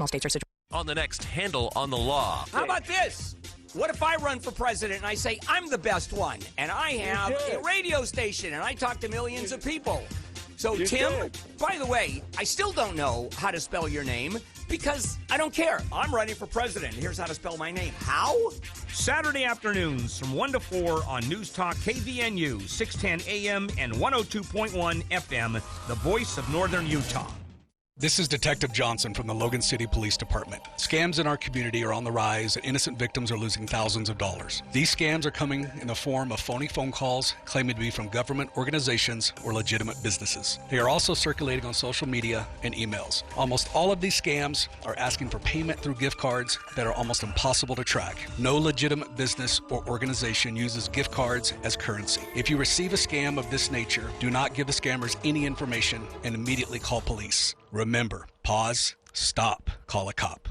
All states are situated. On the next Handle on the Law. How about this? What if I run for president and I say I'm the best one, and I have a radio station, and I talk to millions of people? So, Tim, by the way, I still don't know how to spell your name because I don't care. I'm running for president. Here's how to spell my name. How? Saturday afternoons from 1 to 4 on News Talk KVNU, 610 AM and 102.1 FM, the voice of Northern Utah. This is Detective Johnson from the Logan City Police Department. Scams in our community are on the rise and innocent victims are losing thousands of dollars. These scams are coming in the form of phony phone calls claiming to be from government organizations or legitimate businesses. They are also circulating on social media and emails. Almost all of these scams are asking for payment through gift cards that are almost impossible to track. No legitimate business or organization uses gift cards as currency. If you receive a scam of this nature, do not give the scammers any information and immediately call police. Remember, pause, stop, call a cop.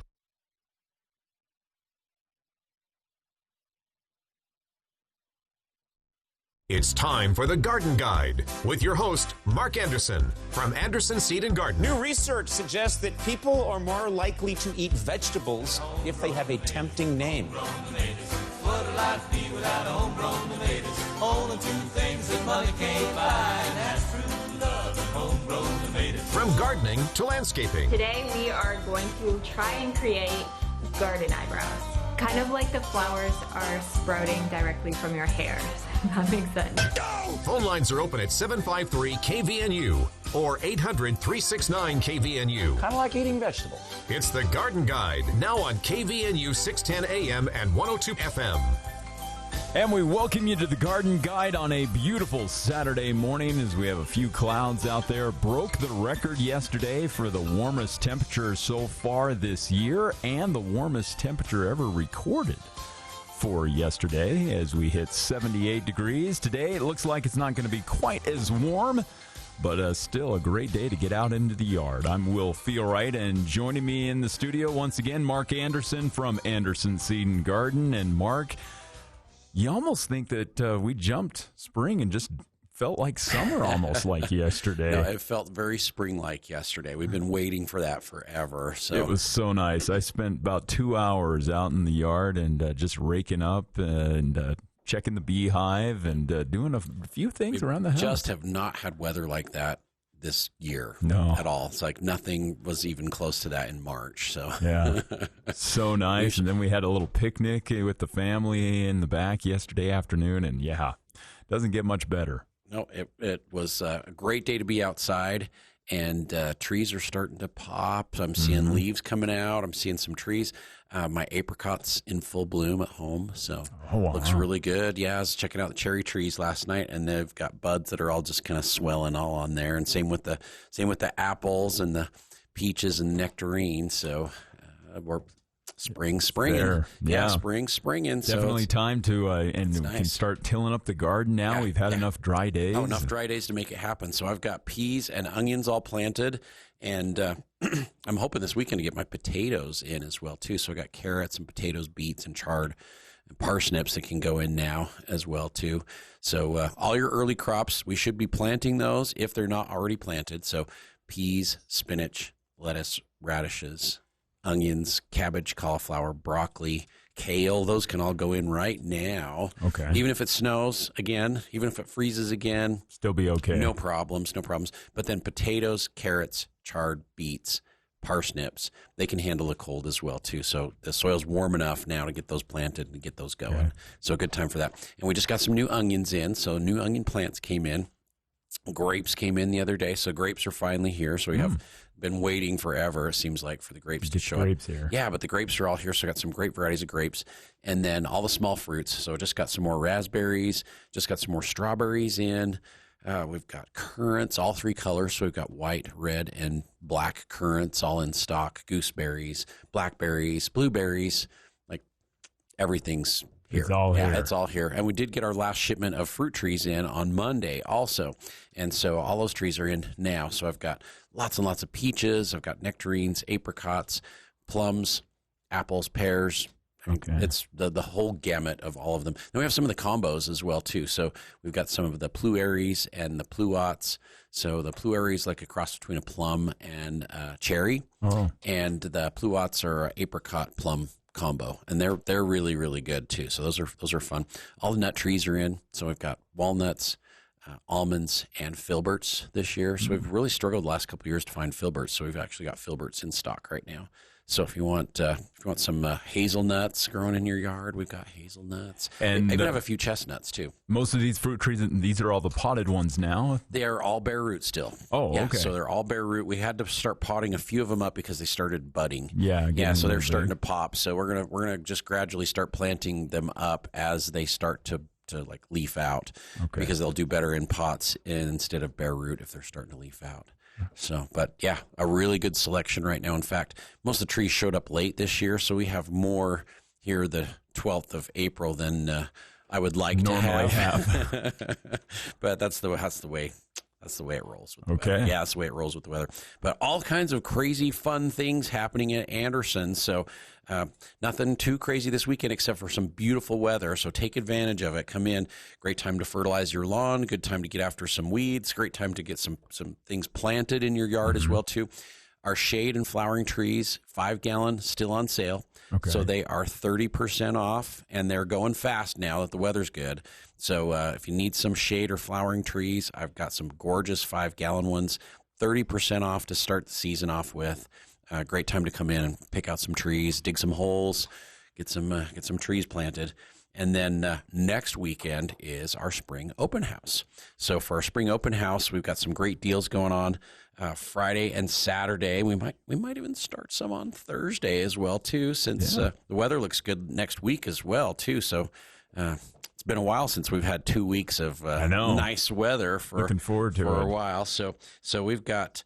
It's time for the Garden Guide with your host, Mark Anderson from Anderson Seed and Garden. New research suggests that people are more likely to eat vegetables if they have a tempting name. What would life be without homegrown tomatoes? Only two things that money can't buy, and that's true love and homegrown tomatoes. From gardening to landscaping. Today we are going to try and create garden eyebrows. Kind of like the flowers are sprouting directly from your hair. That makes sense. Phone lines are open at 753-KVNU or 800-369-KVNU. Kind of like eating vegetables. It's the Garden Guide, now on KVNU 610 AM and 102 FM. And we welcome you to the Garden Guide on a beautiful Saturday morning as we have a few clouds out there. Broke the record yesterday for the warmest temperature so far this year and the warmest temperature ever recorded for yesterday as we hit 78 degrees. Today it looks like it's not going to be quite as warm, but still a great day to get out into the yard. I'm Will Feelright, and joining me in the studio once again, Mark Anderson from Anderson Seed and Garden. And Mark, you almost think that we jumped spring and just felt like summer almost like yesterday. No, it felt very spring-like yesterday. We've been waiting for that forever. So it was so nice. I spent about 2 hours out in the yard and just raking up and checking the beehive and doing a few things around the house. We just have not had weather like that this year at all. It's like nothing was even close to that in March. So yeah, so nice. And then we had a little picnic with the family in the back yesterday afternoon, and doesn't get much better. No, it was a great day to be outside, and trees are starting to pop. I'm seeing leaves coming out. I'm seeing some trees. My apricot's in full bloom at home, so looks really good. Yeah, I was checking out the cherry trees last night, and they've got buds that are all just kind of swelling all on there. And same with the apples and the peaches and nectarines. So we're springing. Yeah, springing. Definitely time to and we can start tilling up the garden now. We've had enough dry days. Oh, enough dry days to make it happen. So I've got peas and onions all planted, and I'm hoping this weekend to get my potatoes in as well too. So I got carrots and potatoes, beets and chard and parsnips that can go in now as well too. So all your early crops, we should be planting those if they're not already planted. So peas, spinach, lettuce, radishes, onions, cabbage, cauliflower, broccoli, kale, those can all go in right now. Okay. Even if it snows again, even if it freezes again. Still be okay. No problems. But then potatoes, carrots, chard, beets, parsnips, they can handle the cold as well too. So the soil's warm enough now to get those planted and get those going. Okay. So a good time for that. And we just got some new onions in. So new onion plants came in. Grapes came in the other day, so grapes are finally here. So we have been waiting forever, it seems like, for the grapes to show up. Here. Yeah, but the grapes are all here, so I got some great varieties of grapes. And then all the small fruits. So just got some more raspberries, just got some more strawberries in. We've got currants, all three colors. So we've got white, red, and black currants all in stock. Gooseberries, blackberries, blueberries, like everything's here. It's all here. Yeah, it's all here. And we did get our last shipment of fruit trees in on Monday also. And so all those trees are in now. So I've got lots and lots of peaches. I've got nectarines, apricots, plums, apples, pears, Okay. It's the whole gamut of all of them. Then we have some of the combos as well, too. So we've got some of the Pluaries and the Pluots. So the Pluaries like a cross between a plum and cherry. Oh. And the Pluots are an apricot plum combo. And they're really, really good, too. So those are fun. All the nut trees are in. So we've got walnuts, almonds, and filberts this year. So we've really struggled the last couple of years to find filberts. So we've actually got filberts in stock right now. So if you want some hazelnuts growing in your yard, we've got hazelnuts. And I even have a few chestnuts too. Most of these fruit trees, these are all the potted ones now. They are all bare root still. Oh, yeah, okay. So they're all bare root. We had to start potting a few of them up because they started budding. Yeah. So they're starting to pop. So we're gonna just gradually start planting them up as they start to like leaf out, because they'll do better in pots instead of bare root if they're starting to leaf out. So, but yeah, a really good selection right now. In fact, most of the trees showed up late this year, so we have more here the 12th of April than I would like normally to have. But that's the way it rolls with the weather. Yeah, that's the way it rolls with the weather. But all kinds of crazy fun things happening at Anderson. So nothing too crazy this weekend except for some beautiful weather. So take advantage of it. Come in. Great time to fertilize your lawn. Good time to get after some weeds. Great time to get some things planted in your yard as well too. Our shade and flowering trees, 5-gallon, still on sale. So they are 30% off, and they're going fast now that the weather's good. So if you need some shade or flowering trees, I've got some gorgeous 5-gallon ones, 30% off to start the season off with. Great time to come in and pick out some trees, dig some holes, get some trees planted. And then next weekend is our spring open house. So for our spring open house, we've got some great deals going on Friday and Saturday. We might even start some on Thursday as well too, since the weather looks good next week as well too. So it's been a while since we've had 2 weeks of nice weather. Looking forward to for it. a while. So we've got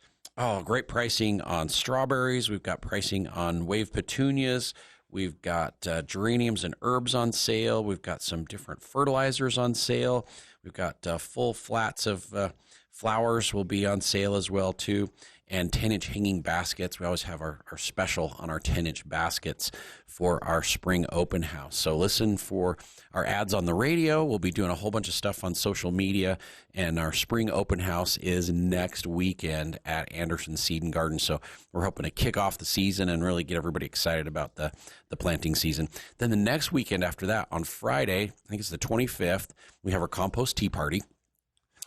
great pricing on strawberries. We've got pricing on wave petunias. We've got geraniums and herbs on sale. We've got some different fertilizers on sale. We've got full flats of flowers will be on sale as well, too. And 10-inch hanging baskets. We always have our special on our 10-inch baskets for our spring open house. So listen for our ads on the radio. We'll be doing a whole bunch of stuff on social media. And our spring open house is next weekend at Anderson Seed and Garden. So we're hoping to kick off the season and really get everybody excited about the planting season. Then the next weekend after that, on Friday, I think it's the 25th, we have our compost tea party.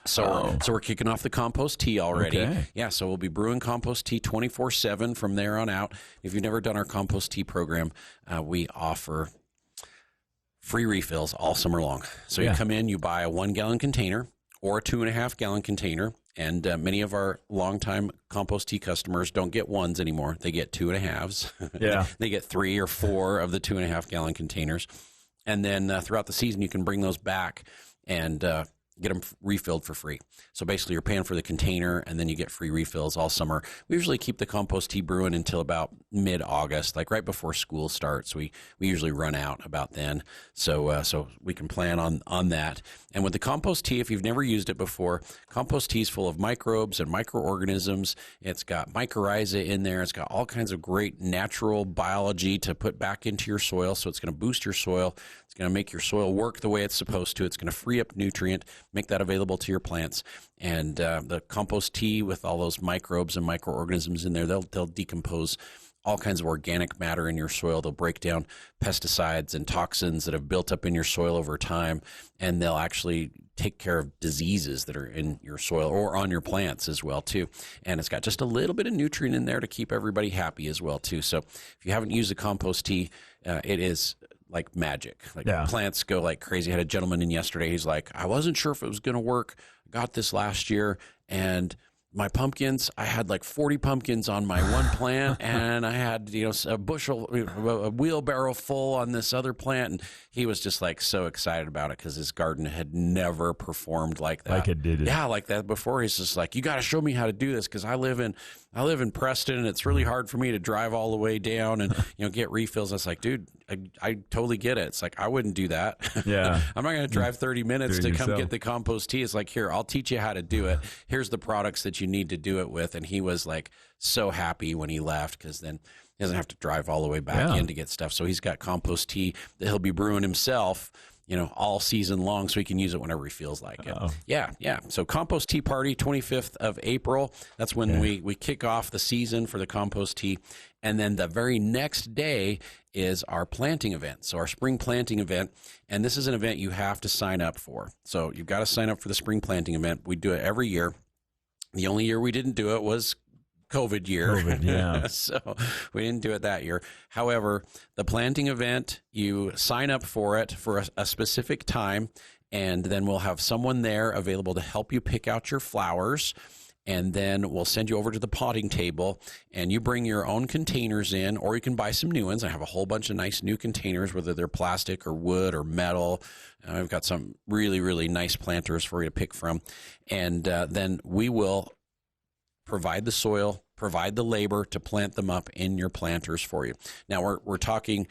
So we're kicking off the compost tea already. Yeah, so we'll be brewing compost tea 24/7 from there on out. If you've never done our compost tea program, we offer free refills all summer long. So you come in, you buy a 1-gallon container or a 2.5-gallon container, and many of our longtime compost tea customers don't get ones anymore. They get 2.5s. Yeah. They get 3 or 4 of the 2.5-gallon containers. And then throughout the season, you can bring those back and get them refilled for free. So basically you're paying for the container and then you get free refills all summer. We usually keep the compost tea brewing until about mid-August, like right before school starts. We usually run out about then. So we can plan on that. And with the compost tea, if you've never used it before, compost tea is full of microbes and microorganisms. It's got mycorrhiza in there. It's got all kinds of great natural biology to put back into your soil. So it's going to boost your soil. It's going to make your soil work the way it's supposed to. It's going to free up nutrient, make that available to your plants. And the compost tea with all those microbes and microorganisms in there, they'll decompose all kinds of organic matter in your soil. They'll break down pesticides and toxins that have built up in your soil over time, and they'll actually take care of diseases that are in your soil or on your plants as well, too. And it's got just a little bit of nutrient in there to keep everybody happy as well, too. So if you haven't used the compost tea, it is like magic. Plants go like crazy. I had a gentleman in yesterday. He's like, I wasn't sure if it was going to work. I got this last year, and my pumpkins, I had like 40 pumpkins on my one plant, and I had, a wheelbarrow full on this other plant. And he was just like so excited about it because his garden had never performed like that. Like it did. Yeah, like that before. He's just like, you got to show me how to do this because I live in Preston, and it's really hard for me to drive all the way down and, get refills. I was like, dude, I totally get it. It's like, I wouldn't do that. Yeah. I'm not going to drive 30 minutes to come get the compost tea. It's like, here, I'll teach you how to do it. Here's the products that you need to do it with. And he was like so happy when he left because then He doesn't have to drive all the way back in to get stuff. So he's got compost tea that he'll be brewing himself, all season long, so he can use it whenever he feels like it. Yeah. So Compost Tea Party, 25th of April. That's when we kick off the season for the compost tea. And then the very next day is our planting event. So our spring planting event. And this is an event you have to sign up for. So you've got to sign up for the spring planting event. We do it every year. The only year we didn't do it was COVID year. So we didn't do it that year. However, the planting event, you sign up for it for a specific time, and then we'll have someone there available to help you pick out your flowers. And then we'll send you over to the potting table, and you bring your own containers in, or you can buy some new ones. I have a whole bunch of nice new containers, whether they're plastic or wood or metal. I've got some really, really nice planters for you to pick from. And then we will provide the soil, provide the labor to plant them up in your planters for you. Now we're talking,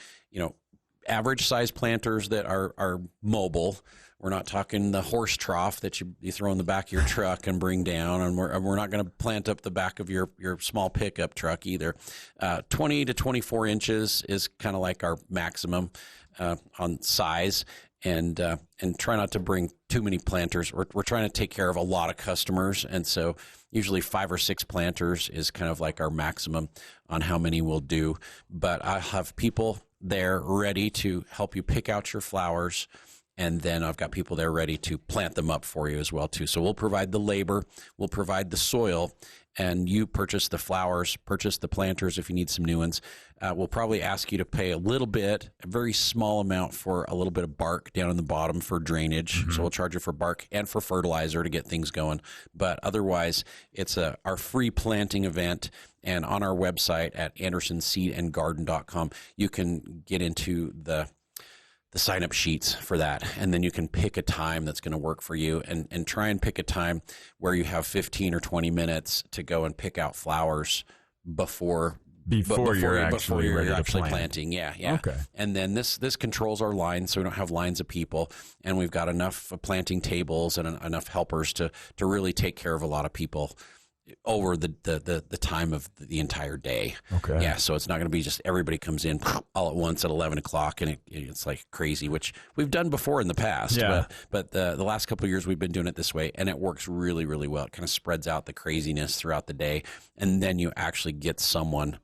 average size planters that are mobile. We're not talking the horse trough that you throw in the back of your truck and bring down, and we're not going to plant up the back of your small pickup truck either. 20 to 24 inches is kind of like our maximum on size. And try not to bring too many planters. We're trying to take care of a lot of customers, and so usually 5 or 6 planters is kind of like our maximum on how many we'll do. But I have people there ready to help you pick out your flowers, and then I've got people there ready to plant them up for you as well too. So we'll provide the labor, we'll provide the soil, and you purchase the flowers, purchase the planters if you need some new ones. We'll probably ask you to pay a little bit, a very small amount for a little bit of bark down in the bottom for drainage. So we'll charge you for bark and for fertilizer to get things going. But otherwise, it's our free planting event. And on our website at andersonseedandgarden.com, you can get into the sign-up sheets for that, and then you can pick a time that's going to work for you, and try and pick a time where you have 15 or 20 minutes to go and pick out flowers before you're actually planting. Yeah. Okay. And then this controls our lines, so we don't have lines of people, and we've got enough planting tables and enough helpers to really take care of a lot of people over the time of the entire day. Okay. Yeah, so it's not going to be just everybody comes in all at once at 11 o'clock, and it's like crazy, which we've done before in the past. Yeah. But the last couple of years we've been doing it this way, and it works really, really well. It kind of spreads out the craziness throughout the day, and then you actually get someone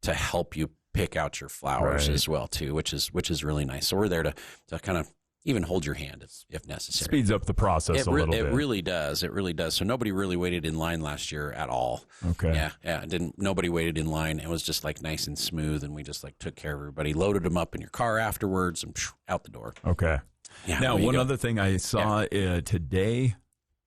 to help you pick out your flowers as well too, which is really nice. So we're there to kind of even hold your hand if necessary. Speeds up the process a little bit. It really does. It really does. So nobody really waited in line last year at all. Okay. Yeah. Nobody waited in line. It was just like nice and smooth, and we just like took care of everybody, loaded them up in your car afterwards, and out the door. Okay. Yeah. Now, one other thing I saw today,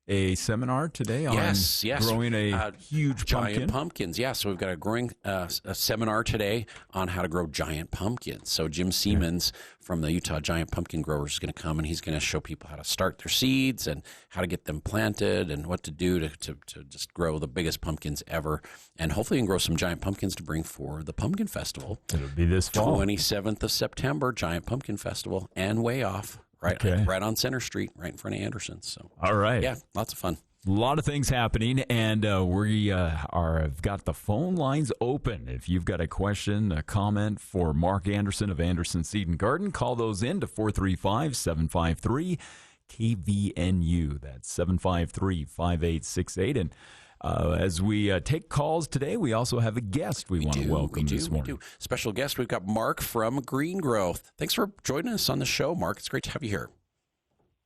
a seminar today on growing a huge giant pumpkins. Yeah, so we've got a seminar today on how to grow giant pumpkins. So Jim Siemens from the Utah Giant Pumpkin Growers is going to come, and he's going to show people how to start their seeds and how to get them planted and what to do to just grow the biggest pumpkins ever. And hopefully you can grow some giant pumpkins to bring for the Pumpkin Festival. It'll be this fall. 27th of September, Giant Pumpkin Festival, and Way Off. Right on Center Street, right in front of Anderson's. So, all right. Yeah, lots of fun. A lot of things happening, and we have got the phone lines open. If you've got a question, a comment for Mark Anderson of Anderson Seed and Garden, call those in to 435-753-KVNU. That's 753-5868. And as we take calls today, we also have a guest we want to welcome this morning. Special guest, we've got Mark from Green Gro. Thanks for joining us on the show, Mark. It's great to have you here.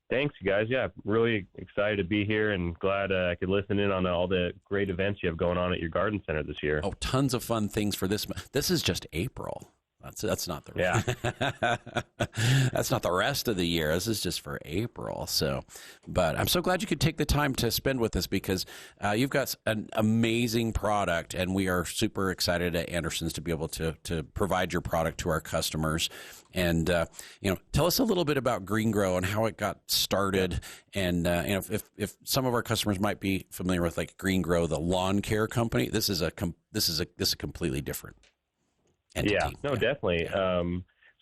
Thanks, you guys. Yeah, really excited to be here, and glad I could listen in on all the great events you have going on at your garden center this year. Oh, tons of fun things for this. This is just April. That's not that's not the rest of the year. This is just for April. So, but I'm so glad you could take the time to spend with us, because you've got an amazing product, and we are super excited at Anderson's to be able to provide your product to our customers. And tell us a little bit about Green Gro and how it got started. And if some of our customers might be familiar with like Green Gro, the lawn care company, this is completely different entity. Yeah, no, definitely.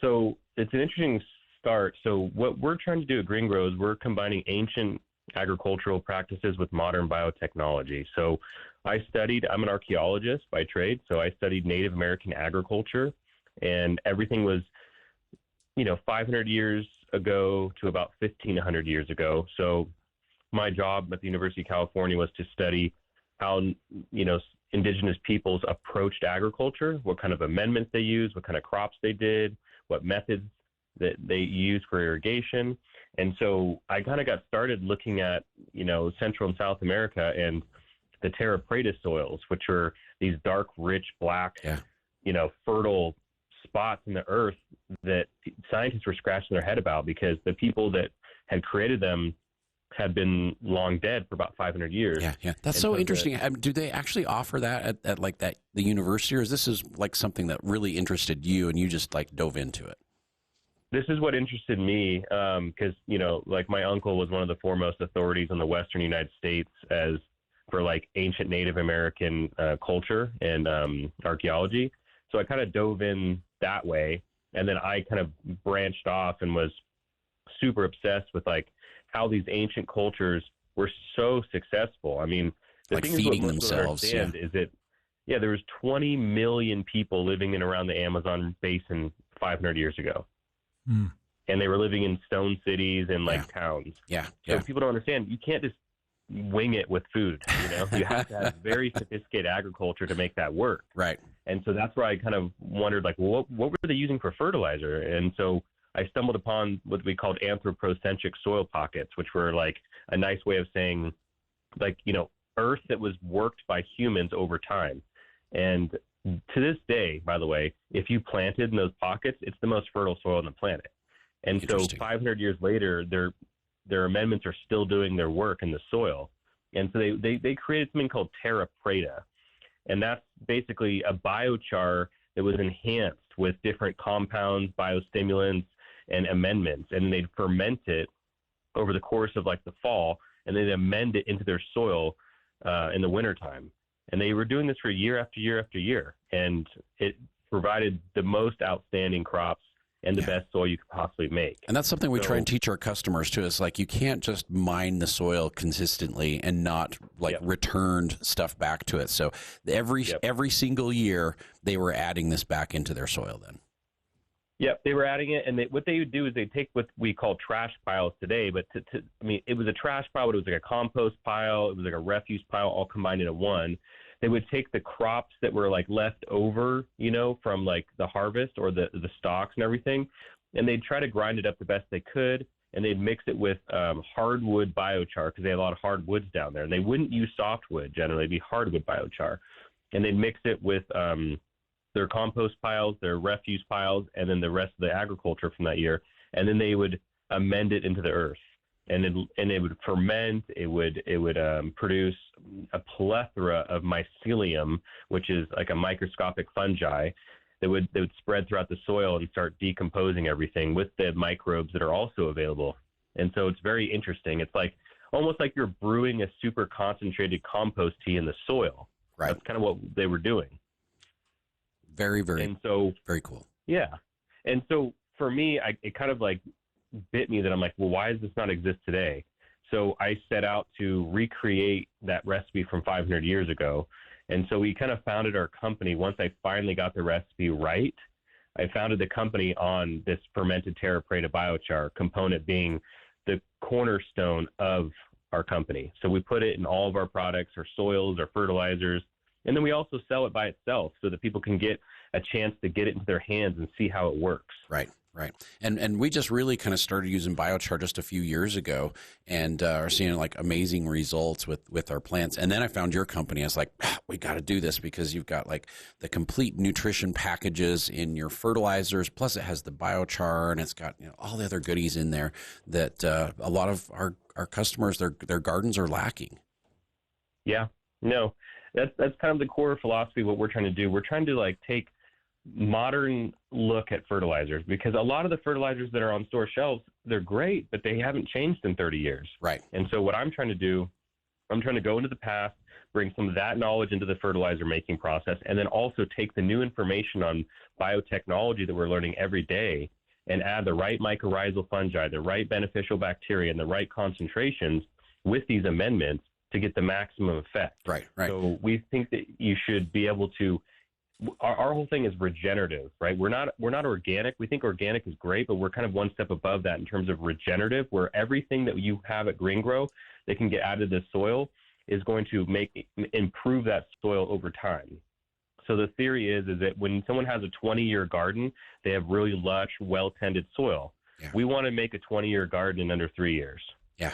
So it's an interesting start. So what we're trying to do at Green Gro is we're combining ancient agricultural practices with modern biotechnology. So I'm an archaeologist by trade, so I studied Native American agriculture, and everything was, 500 years ago to about 1,500 years ago. So my job at the University of California was to study how, indigenous peoples approached agriculture, what kind of amendments they used, what kind of crops they did, what methods that they used for irrigation. And so I kind of got started looking at, Central and South America and the terra preta soils, which are these dark, rich, black, fertile spots in the earth that scientists were scratching their head about because the people that had created them had been long dead for about 500 years. Yeah. That's so interesting. Do they actually offer that at like that the university, or is this like something that really interested you and you just like dove into it? This is what interested me because, like my uncle was one of the foremost authorities in the Western United States for like ancient Native American culture and archaeology. So I kind of dove in that way. And then I kind of branched off and was super obsessed with like how these ancient cultures were so successful. I mean, the like thing feeding is what most themselves. Is that, there was 20 million people living in around the Amazon basin 500 years ago. Mm. And they were living in stone cities and like towns. So people don't understand. You can't just wing it with food. You have to have very sophisticated agriculture to make that work. Right. And so that's where I kind of wondered, like, well, what were they using for fertilizer? And so I stumbled upon what we called anthropocentric soil pockets, which were like a nice way of saying, like, earth that was worked by humans over time. And to this day, by the way, if you planted in those pockets, it's the most fertile soil on the planet. And so 500 years later, their amendments are still doing their work in the soil. And so they created something called terra preta. And that's basically a biochar that was enhanced with different compounds, biostimulants, and amendments. And they'd ferment it over the course of like the fall, and they'd amend it into their soil in the wintertime. And they were doing this for year after year after year. And it provided the most outstanding crops and the best soil you could possibly make. And that's something we try and teach our customers too. Is like you can't just mine the soil consistently and not like return stuff back to it. So every single year they were adding this back into their soil then. Yep, they were adding it, and what they would do is they take what we call trash piles today, but it was a trash pile, but it was like a compost pile, it was like a refuse pile, all combined into one. They would take the crops that were like left over, from like the harvest or the stalks and everything, and they'd try to grind it up the best they could, and they'd mix it with hardwood biochar because they had a lot of hardwoods down there, and they wouldn't use softwood generally; it'd be hardwood biochar, and they'd mix it with their compost piles, their refuse piles, and then the rest of the agriculture from that year, and then they would amend it into the earth. And it would ferment. It would produce a plethora of mycelium, which is like a microscopic fungi that would spread throughout the soil and start decomposing everything with the microbes that are also available. And so it's very interesting. It's like almost like you're brewing a super concentrated compost tea in the soil. Right. That's kind of what they were doing. Very, very, very cool. Yeah. And so for me, it kind of like bit me that I'm like, well, why does this not exist today? So I set out to recreate that recipe from 500 years ago. And so we kind of founded our company. Once I finally got the recipe right, I founded the company on this fermented terra preta biochar component being the cornerstone of our company. So we put it in all of our products, our soils, our fertilizers, and then we also sell it by itself so that people can get a chance to get it into their hands and see how it works. Right. And we just really kind of started using biochar just a few years ago and are seeing like amazing results with our plants. And then I found your company. I was like, we got to do this because you've got like the complete nutrition packages in your fertilizers. Plus it has the biochar and it's got all the other goodies in there that a lot of our customers, their gardens are lacking. Yeah, no, that's kind of the core philosophy of what we're trying to do. We're trying to like take modern look at fertilizers because a lot of the fertilizers that are on store shelves, they're great, but they haven't changed in 30 years. Right. And so what I'm trying to do, I'm trying to go into the past, bring some of that knowledge into the fertilizer making process, and then also take the new information on biotechnology that we're learning every day and add the right mycorrhizal fungi, the right beneficial bacteria, and the right concentrations with these amendments to get the maximum effect. Right. So we think that you should be able to. Our whole thing is regenerative, right? We're not organic. We think organic is great, but we're kind of one step above that in terms of regenerative, where everything that you have at Green Gro that can get added to the soil is going to improve that soil over time. So the theory is that when someone has a 20-year garden, they have really lush, well-tended soil. Yeah. We want to make a 20-year garden in under 3 years. Yeah.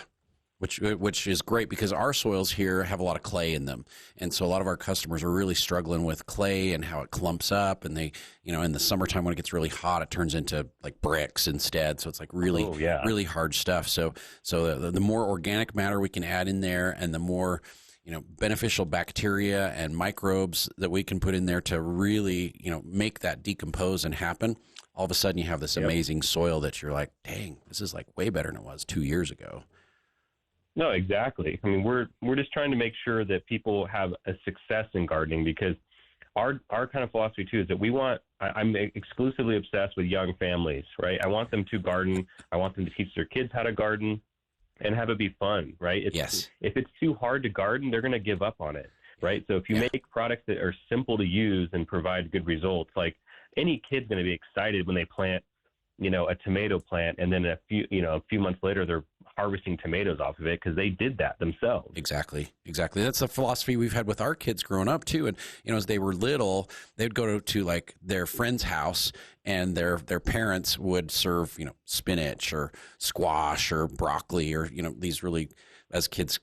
Which is great because our soils here have a lot of clay in them. And so a lot of our customers are really struggling with clay and how it clumps up. And they, in the summertime when it gets really hot, it turns into like bricks instead. So it's like really, really hard stuff. So the more organic matter we can add in there and the more, beneficial bacteria and microbes that we can put in there to really, make that decompose and happen, all of a sudden you have this amazing soil that you're like, dang, this is like way better than it was 2 years ago. No, exactly. I mean, we're just trying to make sure that people have a success in gardening, because our kind of philosophy too is that I'm exclusively obsessed with young families, right? I want them to garden. I want them to teach their kids how to garden and have it be fun, right? If it's too hard to garden, they're going to give up on it, right? So if you make products that are simple to use and provide good results, like any kid's going to be excited when they plant, a tomato plant, and then a few months later they're harvesting tomatoes off of it because they did that themselves. Exactly. That's the philosophy we've had with our kids growing up too. And as they were little, they'd go to like their friend's house, and their parents would serve spinach or squash or broccoli or these really, as kids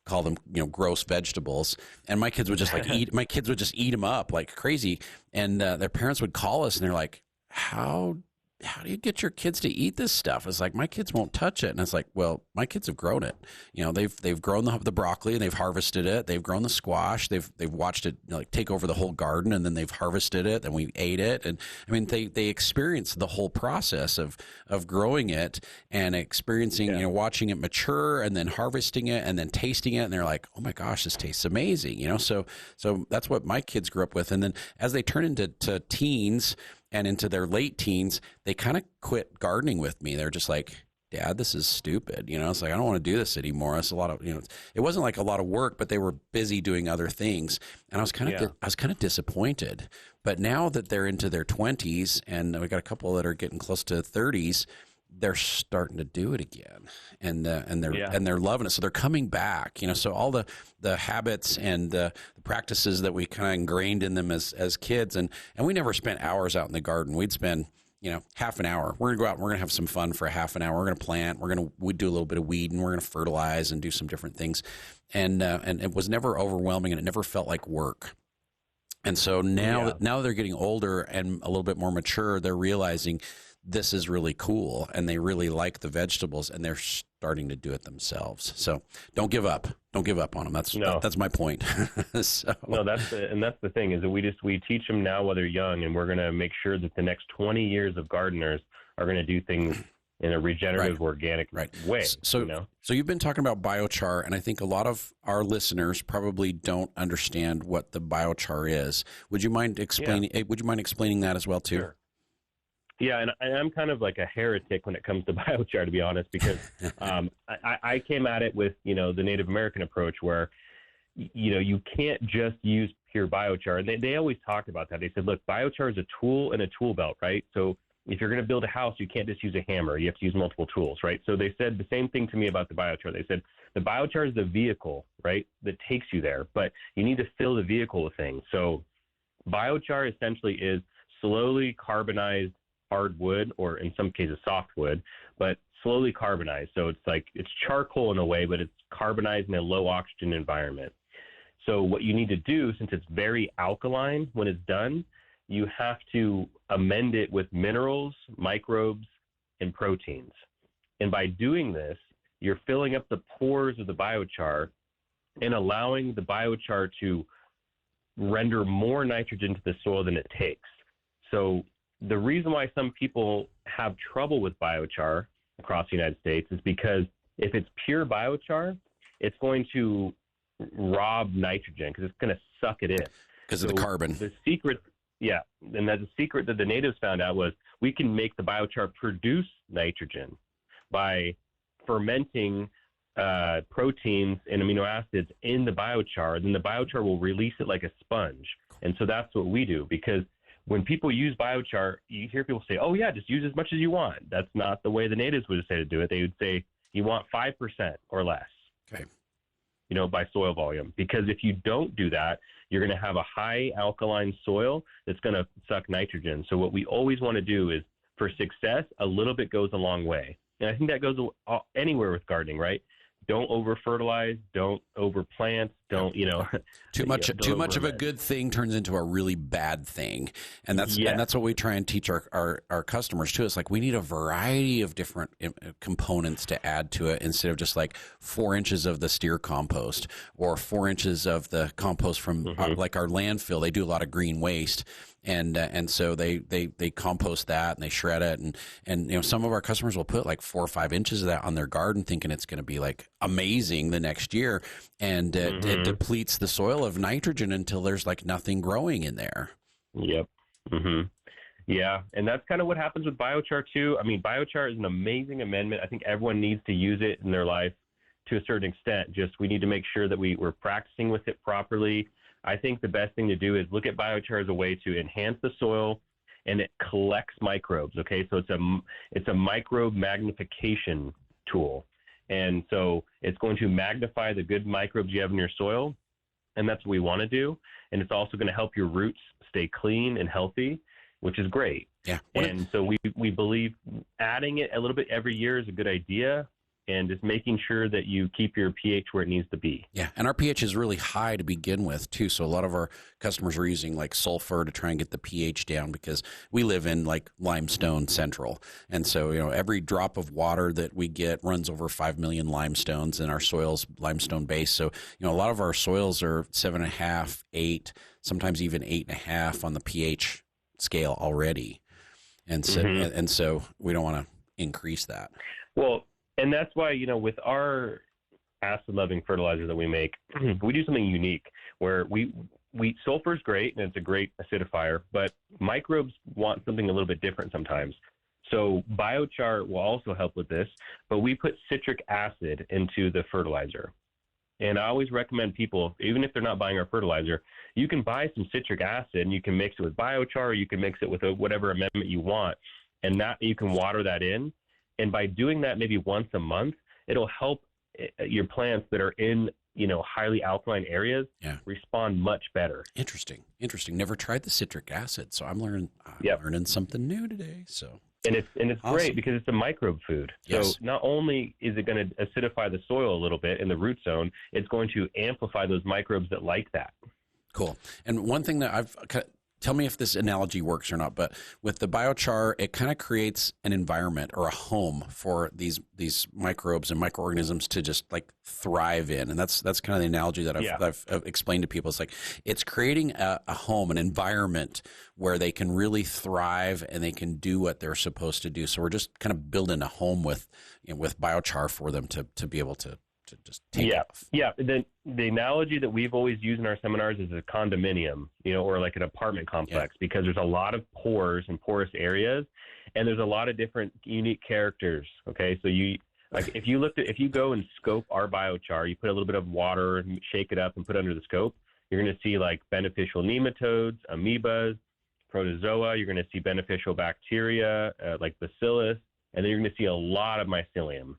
call them, gross vegetables. And my kids would just eat them up like crazy. And their parents would call us and they're like, how do you get your kids to eat this stuff? It's like, my kids won't touch it. And it's like, well, my kids have grown it. They've grown the broccoli and they've harvested it. They've grown the squash. They've watched it take over the whole garden, and then they've harvested it and we ate it. And I mean, they experienced the whole process of growing it and experiencing, watching it mature and then harvesting it and then tasting it. And they're like, oh my gosh, this tastes amazing. So that's what my kids grew up with. And then as they turn into teens, and into their late teens, they kind of quit gardening with me. They're just like, Dad, this is stupid. It's like, I don't want to do this anymore. It's a lot of, it wasn't like a lot of work, but they were busy doing other things. And I was kind of disappointed. But now that they're into their 20s, and we got a couple that are getting close to 30s, they're starting to do it again, and they're loving it. So they're coming back, So all the habits and the practices that we kind of ingrained in them as kids, and we never spent hours out in the garden. We'd spend half an hour. We're gonna go out and we're gonna have some fun for a half an hour. We're gonna plant. We'd do a little bit of weeding. We're gonna fertilize and do some different things, and it was never overwhelming, and it never felt like work. And so now that they're getting older and a little bit more mature, they're realizing this is really cool, and they really like the vegetables, and they're starting to do it themselves. So don't give up. Don't give up on them. That's my point. So. No, that's the thing is that we teach them now while they're young, and we're going to make sure that the next 20 years of gardeners are going to do things in a regenerative, organic way. So you've been talking about biochar, and I think a lot of our listeners probably don't understand what the biochar is. Would you mind explaining? Would you mind explaining that as well too? Sure. Yeah, and I'm kind of like a heretic when it comes to biochar, to be honest, because I came at it with, the Native American approach where, you can't just use pure biochar. And they always talked about that. They said, look, biochar is a tool in a tool belt, right? So if you're going to build a house, you can't just use a hammer. You have to use multiple tools, right? So they said the same thing to me about the biochar. They said the biochar is the vehicle, right, that takes you there, but you need to fill the vehicle with things. So biochar essentially is slowly carbonized hardwood, or in some cases softwood, but slowly carbonized. So it's charcoal in a way, but it's carbonized in a low oxygen environment. So what you need to do, since it's very alkaline when it's done, you have to amend it with minerals, microbes, and proteins. And by doing this, you're filling up the pores of the biochar and allowing the biochar to render more nitrogen to the soil than it takes. So the reason why some people have trouble with biochar across the United States is because if it's pure biochar, it's going to rob nitrogen because it's going to suck it in. Because of the carbon. The secret, and the secret that the natives found out was we can make the biochar produce nitrogen by fermenting proteins and amino acids in the biochar, then the biochar will release it like a sponge. And so that's what we do, because when people use biochar, you hear people say, oh, yeah, just use as much as you want. That's not the way the natives would say to do it. They would say you want 5% or less, okay, by soil volume. Because if you don't do that, you're going to have a high alkaline soil that's going to suck nitrogen. So what we always want to do is, for success, a little bit goes a long way. And I think that goes anywhere with gardening, right? Don't over fertilize, don't over plant, don't, too much of a good thing turns into a really bad thing. And that's what we try and teach our customers too. It's like, we need a variety of different components to add to it, instead of just like 4 inches of the steer compost or 4 inches of the compost from like our landfill. They do a lot of green waste. And so they compost that and they shred it, and some of our customers will put like 4 or 5 inches of that on their garden, thinking it's going to be like amazing the next year, and it depletes the soil of nitrogen until there's like nothing growing in there. Yep. Yeah, and that's kind of what happens with biochar too. I mean, biochar is an amazing amendment. I think everyone needs to use it in their life to a certain extent. Just we need to make sure that we're practicing with it properly. I think the best thing to do is look at biochar as a way to enhance the soil, and it collects microbes. Okay, so it's a microbe magnification tool, and so it's going to magnify the good microbes you have in your soil, and that's what we want to do. And it's also going to help your roots stay clean and healthy, which is great. Yeah, and so we believe adding it a little bit every year is a good idea. And just making sure that you keep your pH where it needs to be. Yeah, and our pH is really high to begin with, too. So a lot of our customers are using like sulfur to try and get the pH down, because we live in like limestone central. And so, every drop of water that we get runs over 5 million limestones, and our soil's limestone based. So, a lot of our soils are 7.5, 8, sometimes even 8.5 on the pH scale already. And so, and so we don't want to increase that. Well, and that's why, with our acid-loving fertilizer that we make, we do something unique where we sulfur is great and it's a great acidifier, but microbes want something a little bit different sometimes. So biochar will also help with this, but we put citric acid into the fertilizer. And I always recommend people, even if they're not buying our fertilizer, you can buy some citric acid and you can mix it with biochar, or you can mix it with whatever amendment you want, and that you can water that in. And by doing that maybe once a month, it'll help your plants that are in, highly alkaline areas respond much better. Interesting. Never tried the citric acid, so I'm learning something new today. So and it's awesome. Great because it's a microbe food. Yes. So not only is it going to acidify the soil a little bit in the root zone, it's going to amplify those microbes that like that. Cool. And one thing that tell me if this analogy works or not, but with the biochar, it kind of creates an environment or a home for these microbes and microorganisms to just like thrive in. And that's kind of the analogy that I've explained to people. It's like, it's creating a home, an environment where they can really thrive and they can do what they're supposed to do. So we're just kind of building a home with biochar for them to be able to just take off. Yeah. The analogy that we've always used in our seminars is a condominium, or like an apartment complex, because there's a lot of pores and porous areas, and there's a lot of different unique characters. Okay. So if you go and scope our biochar, you put a little bit of water, shake it up and put it under the scope, you're going to see like beneficial nematodes, amoebas, protozoa. You're going to see beneficial bacteria, like bacillus, and then you're going to see a lot of mycelium.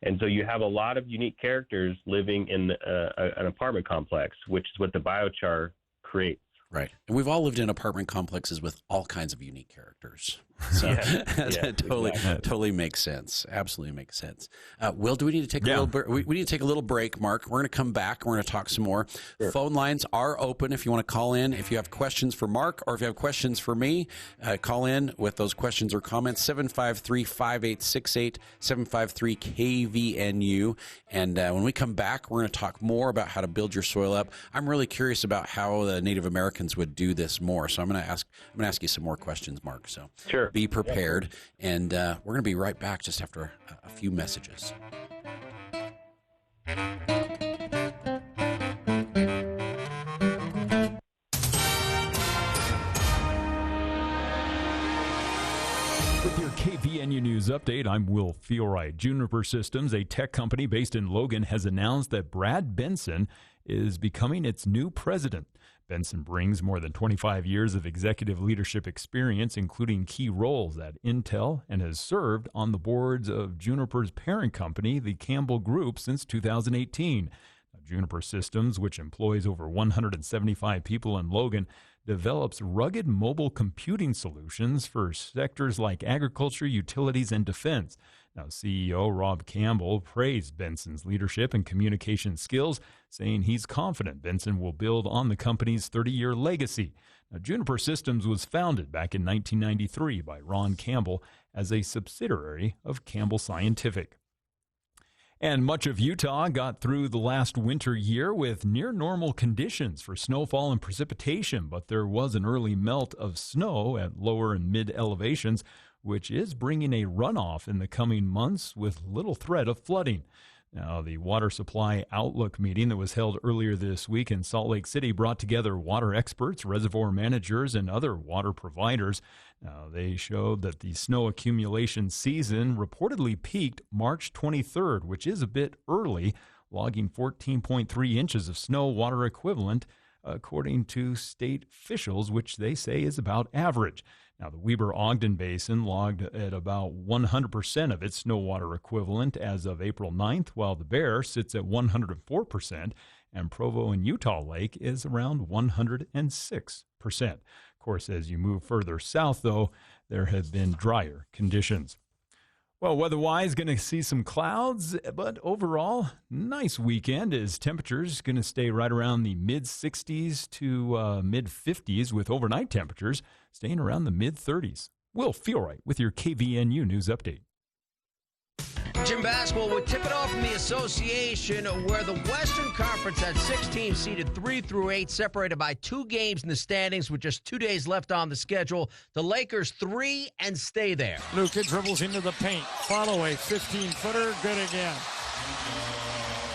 And so you have a lot of unique characters living in an apartment complex, which is what the biochar creates. Right. And we've all lived in apartment complexes with all kinds of unique characters. So that totally makes sense. Absolutely makes sense. Will, do we need to take a little break? We need to take a little break, Mark. We're going to come back. We're going to talk some more. Sure. Phone lines are open if you want to call in. If you have questions for Mark or if you have questions for me, call in with those questions or comments, 753-5868, 753-KVNU. And when we come back, we're going to talk more about how to build your soil up. I'm really curious about how the Native Americans would do this more. So I'm going to ask you some more questions, Mark. So sure. Be prepared, and we're going to be right back just after a few messages. With your KVNU News Update, I'm Will Feelright. Juniper Systems, a tech company based in Logan, has announced that Brad Benson is becoming its new president. Benson brings more than 25 years of executive leadership experience, including key roles at Intel, and has served on the boards of Juniper's parent company, the Campbell Group, since 2018. Juniper Systems, which employs over 175 people in Logan, develops rugged mobile computing solutions for sectors like agriculture, utilities, and defense. Now, CEO Rob Campbell praised Benson's leadership and communication skills, saying he's confident Benson will build on the company's 30-year legacy. Now, Juniper Systems was founded back in 1993 by Ron Campbell as a subsidiary of Campbell Scientific. And much of Utah got through the last winter year with near-normal conditions for snowfall and precipitation, but there was an early melt of snow at lower and mid-elevations, which is bringing a runoff in the coming months with little threat of flooding. Now, the Water Supply Outlook meeting that was held earlier this week in Salt Lake City brought together water experts, reservoir managers, and other water providers. Now, they showed that the snow accumulation season reportedly peaked March 23rd, which is a bit early, logging 14.3 inches of snow water equivalent, according to state officials, which they say is about average. Now, the Weber-Ogden Basin logged at about 100% of its snow water equivalent as of April 9th, while the Bear sits at 104%, and Provo and Utah Lake is around 106%. Of course, as you move further south, though, there have been drier conditions. Well, weather-wise, going to see some clouds, but overall, nice weekend as temperatures going to stay right around the mid-60s to mid-50s, with overnight temperatures staying around the mid-30s. Will Feelright with your KVNU News Update. Jim basketball would tip it off from the association, where the Western Conference had 6 teams seeded 3 through 8, separated by 2 games in the standings with just 2 days left on the schedule. The Lakers 3 and stay there. Luka dribbles into the paint. Follow a 15-footer. Good again.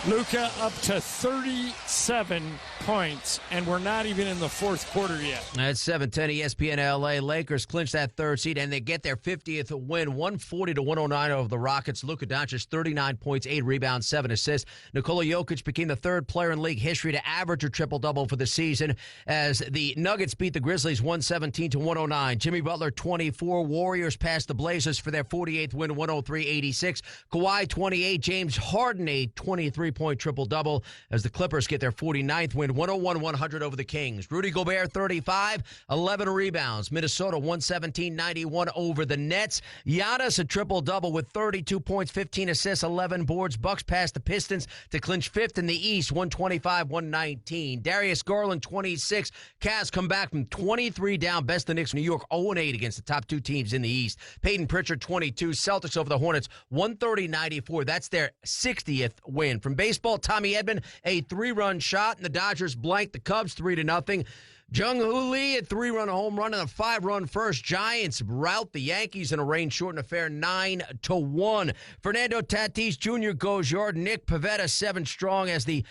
Luka up to 37 points, and we're not even in the fourth quarter yet. At 7:10 ESPN LA, Lakers clinch that 3rd seed, and they get their 50th win, 140-109 over the Rockets. Luka Doncic, 39 points, 8 rebounds, 7 assists. Nikola Jokic became the 3rd player in league history to average a triple-double for the season as the Nuggets beat the Grizzlies 117-109. Jimmy Butler, 24. Warriors passed the Blazers for their 48th win, 103-86. Kawhi, 28. James Harden, a 23-point triple-double as the Clippers get their 49th win, 101-100 over the Kings. Rudy Gobert, 35, 11 rebounds. Minnesota, 117-91 over the Nets. Giannis, a triple-double with 32 points, 15 assists, 11 boards. Bucks pass the Pistons to clinch 5th in the East, 125-119. Darius Garland, 26. Cavs come back from 23 down. Best the Knicks, New York, 0-8 against the top 2 teams in the East. Peyton Pritchard, 22. Celtics over the Hornets, 130-94. That's their 60th win. From baseball, Tommy Edman, a 3-run shot, and the Dodgers blanked the Cubs 3-0. Jung-Hoo Lee, a 3-run home run and a 5-run first. Giants rout the Yankees in a rain-shortened affair 9-1. Fernando Tatis Jr. goes yard. Nick Pivetta 7 strong as the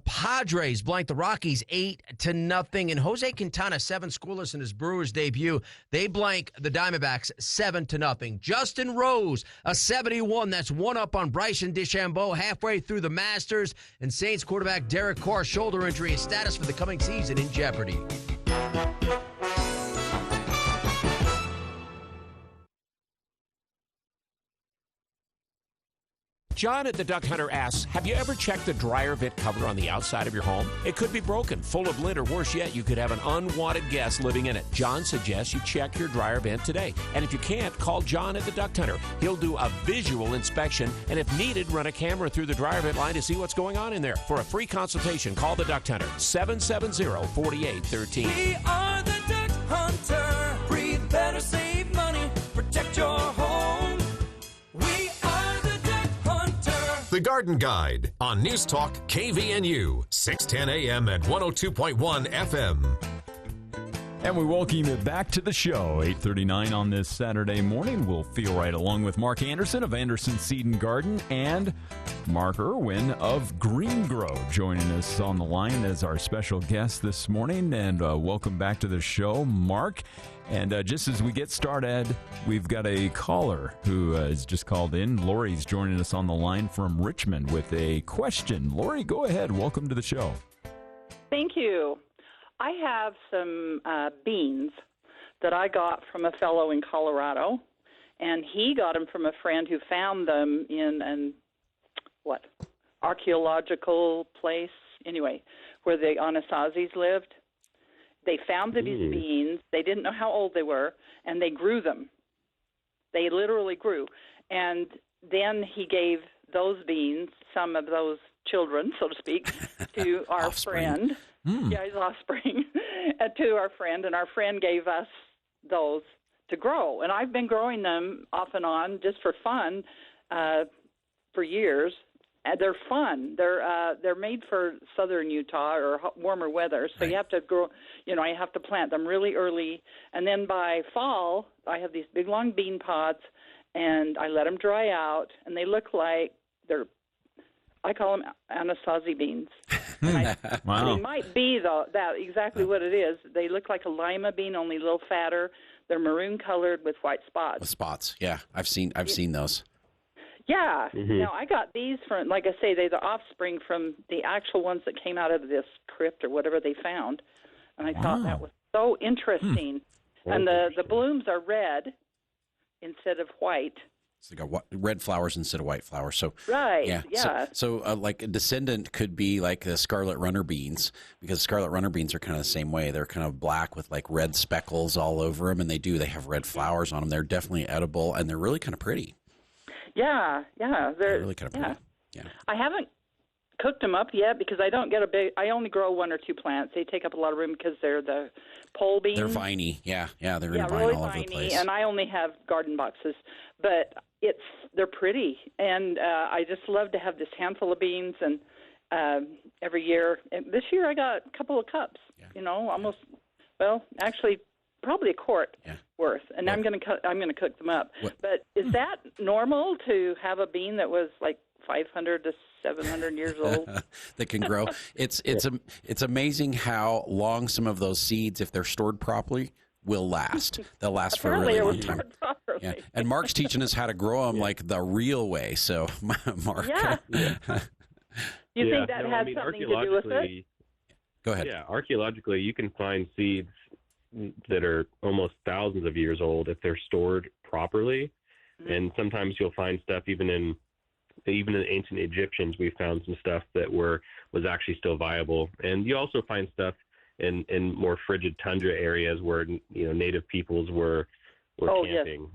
Padres blank the Rockies 8-0. And Jose Quintana 7 scoreless in his Brewers debut. They blank the Diamondbacks 7-0. Justin Rose, a 71. That's 1 up on Bryson DeChambeau halfway through the Masters. And Saints quarterback Derek Carr's shoulder injury and status for the coming season in jeopardy. John at the Duck Hunter asks, have you ever checked the dryer vent cover on the outside of your home? It could be broken, full of lint, or worse yet, you could have an unwanted guest living in it. John suggests you check your dryer vent today. And if you can't, call John at the Duck Hunter. He'll do a visual inspection, and if needed, run a camera through the dryer vent line to see what's going on in there. For a free consultation, call the Duck Hunter, 770-4813. We are the Duck Hunter. Breathe better, save money, protect your home. We are the Duck Hunter. The Garden Guide on News Talk KVNU, 610 AM and 102.1 FM. And we welcome you back to the show. 8:39 on this Saturday morning. We'll feel right along with Mark Anderson of Anderson Seed and Garden and Mark Ervin of Green Gro joining us on the line as our special guest this morning. And welcome back to the show, Mark. And just as we get started, we've got a caller who has just called in. Lori's joining us on the line from Richmond with a question. Lori, go ahead. Welcome to the show. Thank you. I have some beans that I got from a fellow in Colorado, and he got them from a friend who found them in archaeological place, anyway, where the Anasazis lived. They found these beans. They didn't know how old they were, and they grew them. They literally grew. And then he gave those beans, some of those children, so to speak, to our friend. Yeah, his offspring, to our friend, and our friend gave us those to grow. And I've been growing them off and on just for fun for years. And they're fun. They're made for southern Utah or warmer weather, so you have to grow. You have to plant them really early, and then by fall, I have these big long bean pods, and I let them dry out, and they look like I call them Anasazi beans. Wow. They might be that exactly what it is. They look like a lima bean, only a little fatter. They're maroon colored with white spots. With spots, yeah. I've seen those. Yeah. Now, I got these from, like I say, they're the offspring from the actual ones that came out of this crypt or whatever they found. And I thought that was so interesting. And the blooms are red instead of white. So they got red flowers instead of white flowers. So right, yeah. So like a descendant could be like the scarlet runner beans, because scarlet runner beans are kind of the same way. They're kind of black with like red speckles all over them, and they have red flowers on them. They're definitely edible, and they're really kind of pretty. Yeah, they're really kind of pretty. Yeah. I haven't cooked them up yet because I don't get I only grow one or two plants. They take up a lot of room because they're the pole beans. They're viney. Yeah, they're in a vine really all over viney, the place. and I only have garden boxes, but they're pretty, and I just love to have this handful of beans, and every year. And this year I got a couple of cups. Almost. Well, actually, probably a quart worth, and I'm going to cook them up. But is that normal to have a bean that was like 500 to 700 years old that can grow? It's amazing how long some of those seeds, if they're stored properly, will last. They'll last for a really long time. Yeah. And Mark's teaching us how to grow them like the real way. So, Mark. Yeah. You think that has something to do with it? Go ahead. Yeah, archaeologically, you can find seeds that are almost thousands of years old if they're stored properly. And sometimes you'll find stuff even in ancient Egyptians. We found some stuff that was actually still viable. And you also find stuff in more frigid tundra areas where native peoples were camping.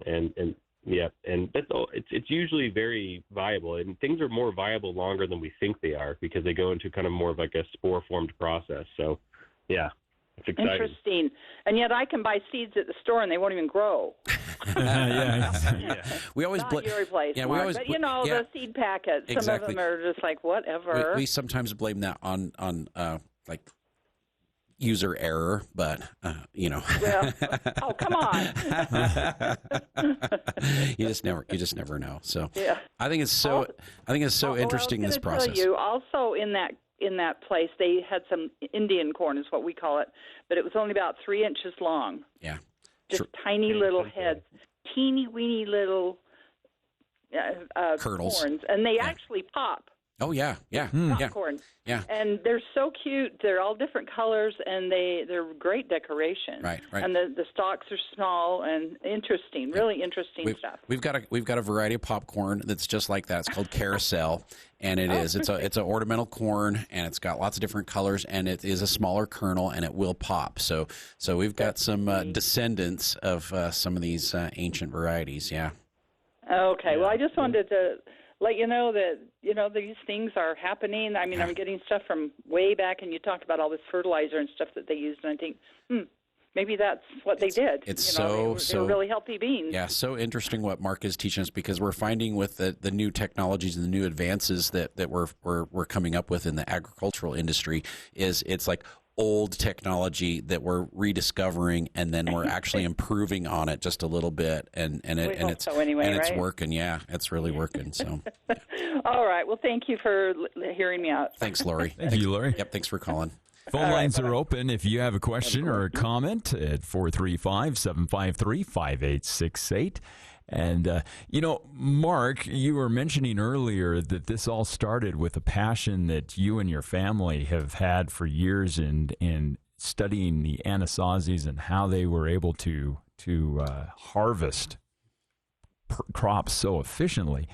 Yes. And that's all. It's usually very viable, and things are more viable longer than we think they are because they go into kind of more of like a spore formed process. So yeah, it's exciting. Interesting. And yet I can buy seeds at the store and they won't even grow. We always not your place, yeah, Mark, we always but the seed packets. Some exactly. of them are just like whatever. We sometimes blame that on like user error, but Well, oh come on! you just never know. So yeah. I think it's so interesting, this process. Tell you, also in that place they had some Indian corn, is what we call it, but it was only about 3 inches long. Yeah, just tiny little heads, teeny weeny little kernels, corns, and they actually pop. Oh yeah. Popcorn. Yeah. And they're so cute. They're all different colors, and they're great decoration. Right. And the stalks are small and interesting, really interesting stuff. We've got a variety of popcorn that's just like that. It's called carousel, and it's an ornamental corn, and it's got lots of different colors, and it is a smaller kernel, and it will pop. So we've got some descendants of some of these ancient varieties. Yeah. Okay. Well, I just wanted to let you know that, these things are happening. I mean, I'm getting stuff from way back, and you talked about all this fertilizer and stuff that they used, and I think, maybe that's what they did. It's they were really healthy beans. Yeah, so interesting what Mark is teaching us, because we're finding with the new technologies and the new advances that we're coming up with in the agricultural industry it's like old technology that we're rediscovering, and then we're actually improving on it just a little bit, and it's right? working. Yeah, it's really working. So, all right. Well, thank you for hearing me out. Thanks, Lori. Thank you, Lori. Yep, thanks for calling. Phone lines are open if you have a question or a comment at 435-753-5868. And, Mark, you were mentioning earlier that this all started with a passion that you and your family have had for years in studying the Anasazis and how they were able to harvest crops so efficiently.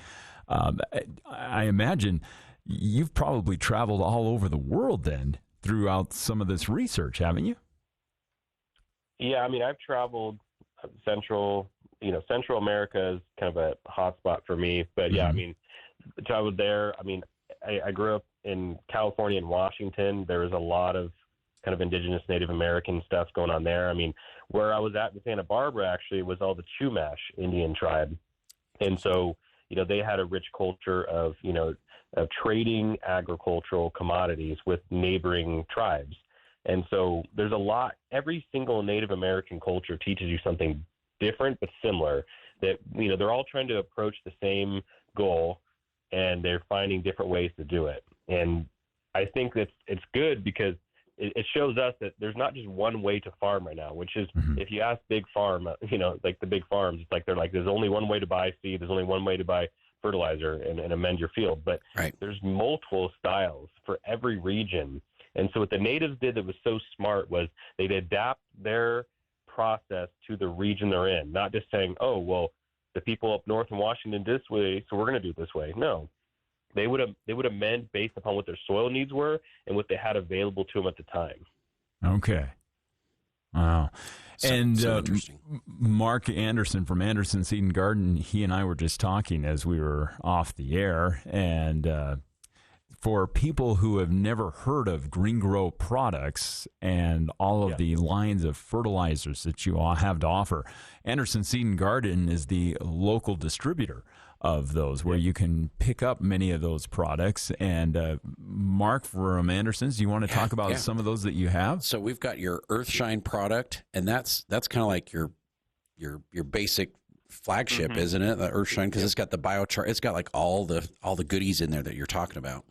I imagine you've probably traveled all over the world then throughout some of this research, haven't you? Yeah, I mean, I've traveled Central America is kind of a hot spot for me. But yeah, I mean, traveled there. I mean, I grew up in California and Washington. There was a lot of kind of indigenous Native American stuff going on there. I mean, where I was at in Santa Barbara actually was all the Chumash Indian tribe. And so, they had a rich culture of trading agricultural commodities with neighboring tribes. And so there's a lot, every single Native American culture teaches you something different but similar, that they're all trying to approach the same goal, and they're finding different ways to do it. And I think that it's good because it shows us that there's not just one way to farm right now, which is if you ask big farm, like the big farms, it's like they're like, there's only one way to buy seed, there's only one way to buy fertilizer and amend your field. But there's multiple styles for every region. And so what the natives did that was so smart was they'd adapt their process to the region they're in, not just saying, oh, well, the people up north in Washington did this way, so we're going to do it this way. No, they would amend based upon what their soil needs were and what they had available to them at the time. Okay. Wow. And Mark Anderson from Anderson Seed and Garden, he and I were just talking as we were off the air, and for people who have never heard of Green Gro products and all of the lines of fertilizers that you all have to offer, Anderson Seed and Garden is the local distributor of those, where you can pick up many of those products. And Mark from Anderson's, do you want to talk about some of those that you have? So we've got your Earthshine product, and that's kind of like your basic flagship, isn't it? The Earthshine, because it's got the biochar, it's got like all the goodies in there that you're talking about.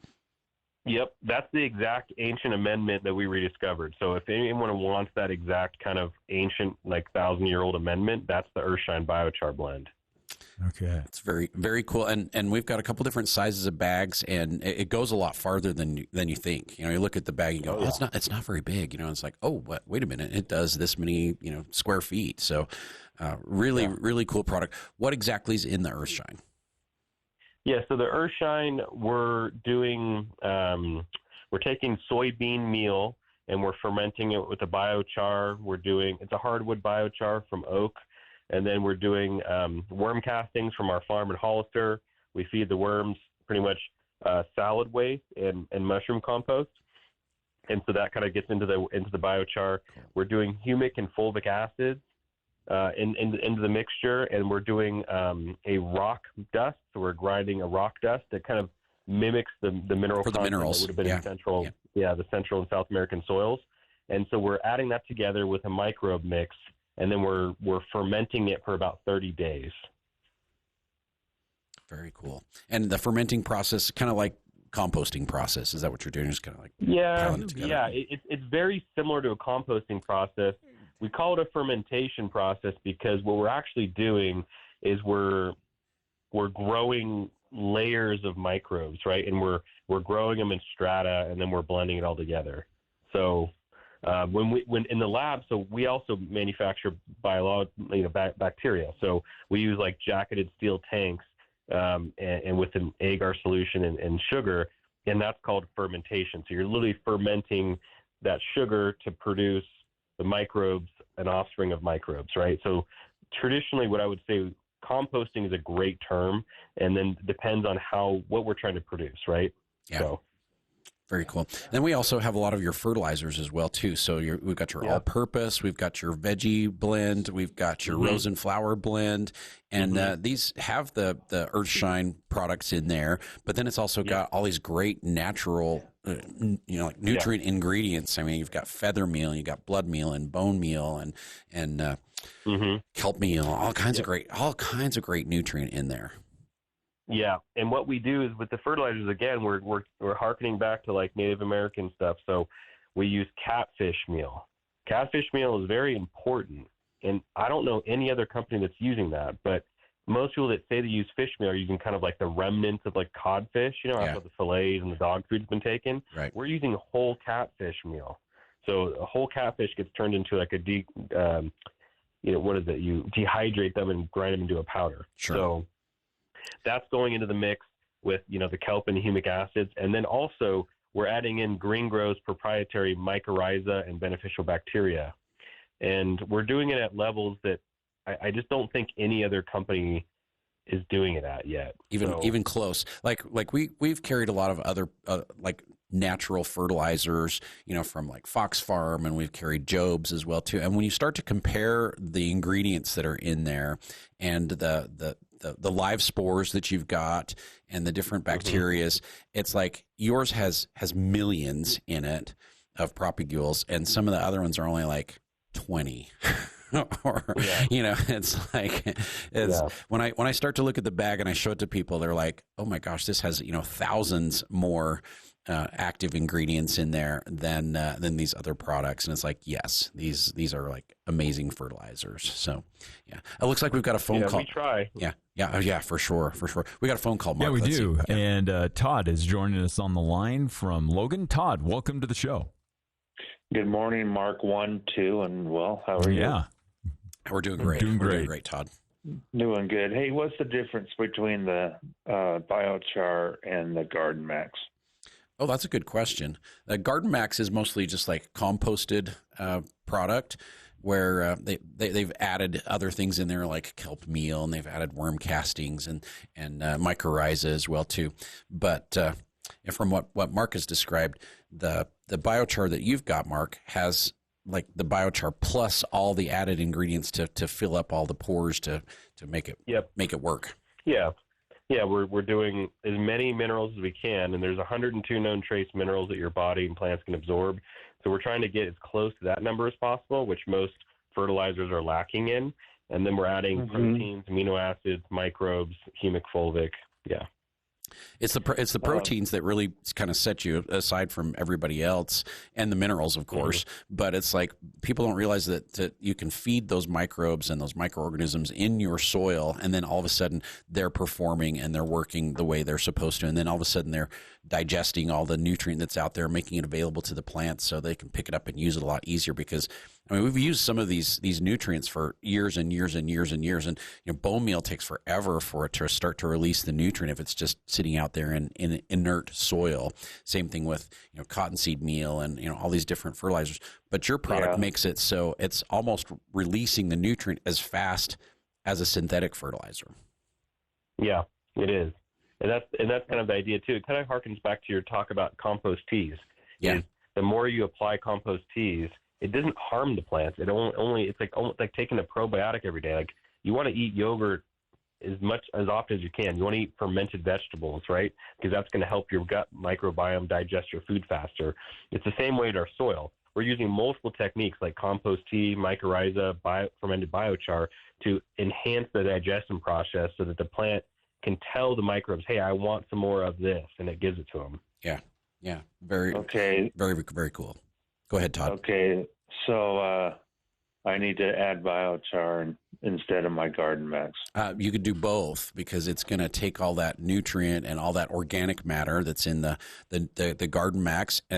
Yep, that's the exact ancient amendment that we rediscovered. So if anyone wants that exact kind of ancient, like 1,000-year-old amendment, that's the Earthshine biochar blend. Okay. It's very, very cool. And we've got a couple different sizes of bags, and it goes a lot farther than you think. You look at the bag and you go, it's not very big. It's like, oh, wait a minute. It does this many, square feet. So really cool product. What exactly is in the Earthshine? Yeah, so the Earthshine, we're doing, we're taking soybean meal and we're fermenting it with a biochar. It's a hardwood biochar from oak. And then we're doing worm castings from our farm in Hollister. We feed the worms pretty much salad waste and mushroom compost. And so that kind of gets into the biochar. We're doing humic and fulvic acids into the mixture, and we're doing a rock dust. So we're grinding a rock dust that kind of mimics the mineral for the content minerals. that would have been in the Central and South American soils. And so we're adding that together with a microbe mix, and then we're fermenting it for about 30 days. Very cool. And the fermenting process, kind of like composting process, is that what you're doing? Just kind of like piling it together? Yeah. It's very similar to a composting process. We call it a fermentation process because what we're actually doing is we're growing layers of microbes, right? And we're growing them in strata, and then we're blending it all together. So when in the lab, so we also manufacture bacteria. So we use like jacketed steel tanks and with an agar solution and sugar, and that's called fermentation. So you're literally fermenting that sugar to produce the microbes and offspring of microbes, right? So traditionally, what I would say, composting is a great term, and then depends on what we're trying to produce, right? Yeah. So. Very cool. Then we also have a lot of your fertilizers as well too. So we've got your all-purpose, we've got your veggie blend, we've got your rose and flower blend, and these have the Earthshine products in there. But then it's also got all these great natural, like nutrient ingredients. I mean, you've got feather meal, you've got blood meal, and bone meal, and kelp meal, all kinds of great nutrient in there. Yeah, and what we do is with the fertilizers, again, we're hearkening back to like Native American stuff. So we use catfish meal. Catfish meal is very important, and I don't know any other company that's using that. But most people that say they use fish meal are using kind of like the remnants of like codfish, after the fillets and the dog food's been taken. Right. We're using whole catfish meal. So a whole catfish gets turned into like what is it? You dehydrate them and grind them into a powder. Sure. So that's going into the mix with, the kelp and humic acids. And then also we're adding in Green Gro's proprietary mycorrhiza and beneficial bacteria. And we're doing it at levels that I just don't think any other company is doing it at yet. Even close. Like we've carried a lot of other like natural fertilizers, from like Fox Farm, and we've carried Job's as well too. And when you start to compare the ingredients that are in there and the live spores that you've got and the different bacterias, it's like yours has millions in it of propagules, and some of the other ones are only like 20. It's like when I start to look at the bag and I show it to people, they're like, oh my gosh, this has thousands more active ingredients in there than these other products. And it's like, yes, these are like amazing fertilizers. So yeah, it looks like we've got a phone call. We try. Yeah, for sure. We got a phone call, Mark. Yeah, we do. And Todd is joining us on the line from Logan. Todd, welcome to the show. Good morning, Mark 1, 2, and how are you? Yeah, we're doing great. We're doing great, Todd. Doing good. Hey, what's the difference between the Biochar and the Garden Max? Oh, that's a good question. The Garden Max is mostly just like composted product, where they've added other things in there like kelp meal, and they've added worm castings and mycorrhiza as well too. But from what Mark has described, the Biochar that you've got, Mark, has like the Biochar plus all the added ingredients to fill up all the pores to make it work. Yeah, we're doing as many minerals as we can, and there's 102 known trace minerals that your body and plants can absorb. So we're trying to get as close to that number as possible, which most fertilizers are lacking in. And then we're adding proteins, amino acids, microbes, humic, fulvic. Yeah. It's the proteins that really kind of set you aside from everybody else, and the minerals, of course. But it's like people don't realize that you can feed those microbes and those microorganisms in your soil, and then all of a sudden they're performing and they're working the way they're supposed to, and then all of a sudden they're digesting all the nutrient that's out there, making it available to the plants so they can pick it up and use it a lot easier. Because we've used some of these nutrients for years and years and years and years, and bone meal takes forever for it to start to release the nutrient if it's just sitting out there in inert soil. Same thing with cottonseed meal and all these different fertilizers. But your product makes it so it's almost releasing the nutrient as fast as a synthetic fertilizer. Yeah, it is. And that's kind of the idea too. It kind of harkens back to your talk about compost teas. Yeah. The more you apply compost teas, it doesn't harm the plants. It's like taking a probiotic every day. Like you want to eat yogurt as often as you can. You want to eat fermented vegetables, right? Because that's going to help your gut microbiome digest your food faster. It's the same way to our soil. We're using multiple techniques like compost tea, mycorrhiza, fermented biochar to enhance the digestion process so that the plant can tell the microbes, hey, I want some more of this, and it gives it to them. Yeah. Very very cool. Go ahead, Todd. Okay, so I need to add biochar instead of my Garden Max. You could do both, because it's going to take all that nutrient and all that organic matter that's in the Garden Max, and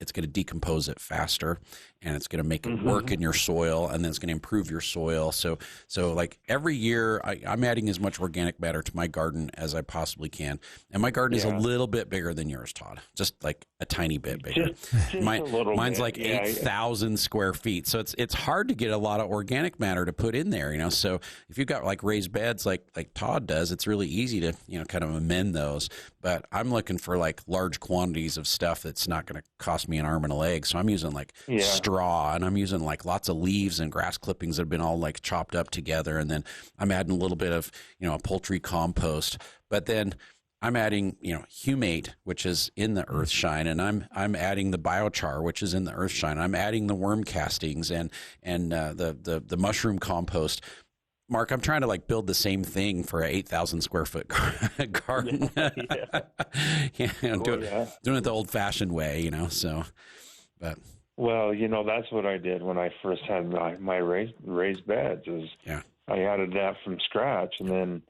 it's going to decompose it faster, and it's going to make it work in your soil, and then it's going to improve your soil. So like every year, I'm adding as much organic matter to my garden as I possibly can, and my garden is a little bit bigger than yours, Todd, just like a tiny bit bigger. Just Mine's bit. like 8,000 square feet, so it's hard to get a lot of organic matter to put in there, So if you've got like raised beds like Todd does, it's really easy to kind of amend those. But I'm looking for like large quantities of stuff that's not going to cost me an arm and a leg. So I'm using like straw, and I'm using like lots of leaves and grass clippings that have been all like chopped up together. And then I'm adding a little bit of, a poultry compost, but then I'm adding, humate, which is in the earth shine, and I'm adding the biochar, which is in the earth shine. I'm adding the worm castings and the mushroom compost. Mark, I'm trying to like build the same thing for an 8,000 square foot garden. Doing it the old fashioned way, So, but well, that's what I did when I first had my raised beds. I added that from scratch, and then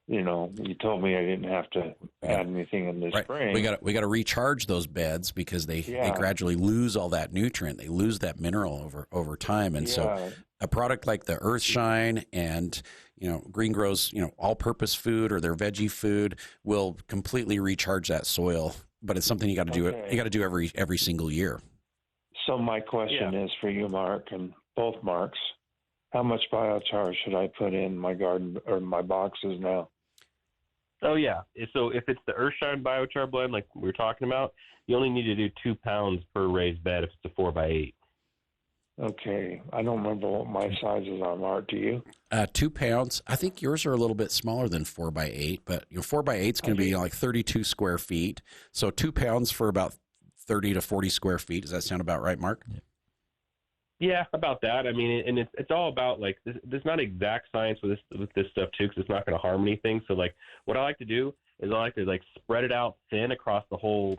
you told me I didn't have to add anything in the spring. We got to recharge those beds because they gradually lose all that nutrient. They lose that mineral over time, and so a product like the Earth Shine and Green Gro's all-purpose food or their veggie food will completely recharge that soil. But it's something you got to do. You got to do every single year. So my question is for you, Mark, and both Marks. How much biochar should I put in my garden or my boxes now? Oh, yeah. So if it's the Earthshine biochar blend like we were talking about, you only need to do 2 pounds per raised bed if it's a 4x8. Okay. I don't remember what my sizes are, Mark. Do you? 2 pounds. I think yours are a little bit smaller than 4x8, but 4x8 is going to be like 32 square feet. So 2 pounds for about 30 to 40 square feet. Does that sound about right, Mark? Yeah, about that. I mean, and it's all about like there's not exact science with this stuff too, because it's not going to harm anything. So like, what I like to do is I like to like spread it out thin across the whole